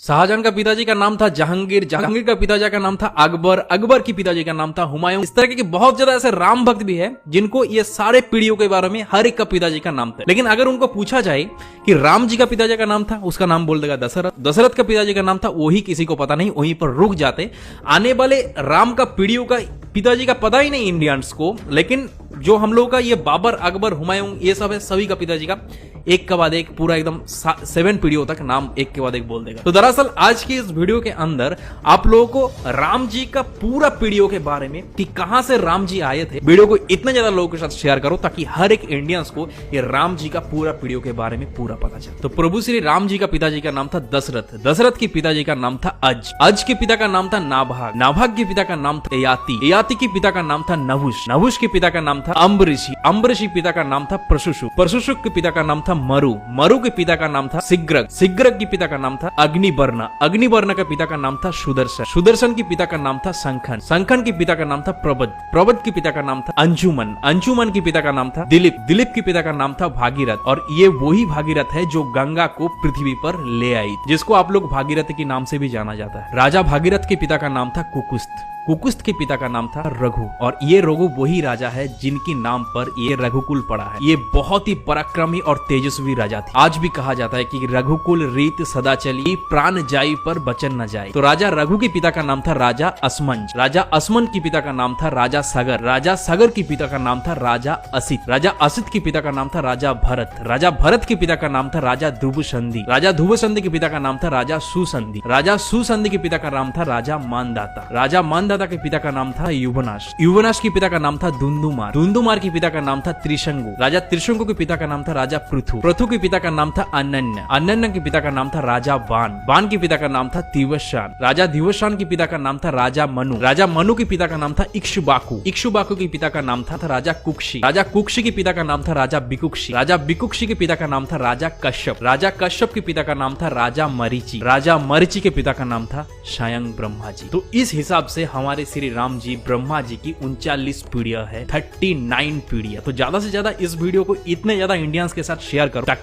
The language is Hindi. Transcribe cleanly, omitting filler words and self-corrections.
शाहजहां का पिताजी का नाम था जहांगीर, जहांगीर का पिताजी का नाम था अकबर, अकबर की पिताजी का नाम था हुमायूं। इस तरह के बहुत ज्यादा ऐसे राम भक्त भी है जिनको ये सारे पीढ़ियों के बारे में हर एक का पिताजी का नाम था। लेकिन अगर उनको पूछा जाए कि राम जी का पिताजी का नाम था, उसका नाम बोल देगा दशरथ। दशरथ का पिताजी का नाम था, वही किसी को पता नहीं, वहीं पर रुक जाते। आने वाले राम का पीढ़ियों का पिताजी का पता ही नहीं इंडियंस को, लेकिन जो हम लोगों का ये बाबर, अकबर, हुमायूं, ये सब है, सभी का पिताजी का एक के बाद एक पूरा एकदम 7 पीढ़ियों तक नाम एक के बाद एक बोल देगा। तो दरअसल आज की इस वीडियो के अंदर आप लोगों को राम जी का पूरा पीढ़ियों के बारे में कि कहां से राम जी आए थे, वीडियो को इतना ज्यादा लोगों के साथ शेयर करो ताकि हर एक इंडियंस को ये राम जी का पूरा पीढ़ियों के बारे में पूरा पता चले। तो प्रभु श्री राम जी का पिताजी का नाम था दशरथ, दशरथ के पिताजी का नाम था अज, अज के पिता का नाम था नाभाग, नाभाग के पिता का नाम था ययाति, ययाति के पिता का नाम था नहुष, नहुष के पिता का नाम था अम्बरीशी, अम्बरीशी पिता का नाम था प्रशुशु, प्रशुशु के पिता का नाम था मरु, मरु के पिता का नाम था सिग्रग, सिग्रग के पिता का नाम था अग्निवर्ण, अग्निवर्ण के पिता का नाम था सुदर्शन, सुदर्शन के पिता का नाम था संखन, संखन के पिता का नाम था प्रबद, प्रबद के पिता का नाम था अंजुमन, अंजुमन के पिता का नाम था दिलीप, दिलीप के पिता का नाम था भागीरथ। और ये वही भागीरथ है जो गंगा को पृथ्वी पर ले आई, जिसको आप लोग भागीरथ के नाम से भी जाना जाता है। राजा भागीरथ के पिता का नाम था कुकुस्त, कुकुस्त के पिता का नाम था रघु, और ये रघु वही राजा है जिनके नाम पर ये रघुकुल पड़ा है। ये बहुत ही पराक्रमी और तेजस्वी राजा थे। आज भी कहा जाता है कि रघुकुल रीत सदा चली, प्राण जाई पर बचन न जाए। तो राजा रघु के पिता का नाम था राजा असमंज, राजा असमन के पिता का नाम था राजा सगर, राजा सगर के पिता का नाम था राजा असित, राजा असित के पिता का नाम था राजा भरत, राजा भरत के पिता का नाम था राजा ध्रुवसंधि, राजा ध्रुवसंधि के पिता का नाम था राजा सुसंधि, राजा सुसंधि के पिता का नाम था राजा मानदाता, राजा मानदाता के पिता का नाम था युवनाश, युवनाश के पिता का नाम था दुंदुमार, दुंदुमार के पिता का नाम था त्रिशंगु, राजा त्रिशंगु के पिता का नाम था राजा पृथु, पृथु के पिता का नाम था अनन्य, अनन्य के पिता का नाम था राजा बाण, बाण के पिता का नाम था दिवशान, राजा दिवशान के पिता का नाम था राजा मनु, राजा मनु के पिता का नाम था इक्ष्वाकु, इक्ष्वाकु के पिता का नाम था राजा कुक्षी, राजा कुक्षी के पिता का नाम था राजा बिकुक्षी, राजा बिकुक्षी के पिता का नाम था राजा कश्यप, राजा कश्यप के पिता का नाम था राजा मरीचि, राजा मरीचि के पिता का नाम था स्वयं ब्रह्मा जी। तो इस हिसाब से हमारे श्री राम जी ब्रह्मा जी की 39 पीढ़ियां है, 39 पीढ़ियां। तो ज्यादा से ज्यादा इस वीडियो को इतने ज्यादा इंडियंस के साथ शेयर करो ताकि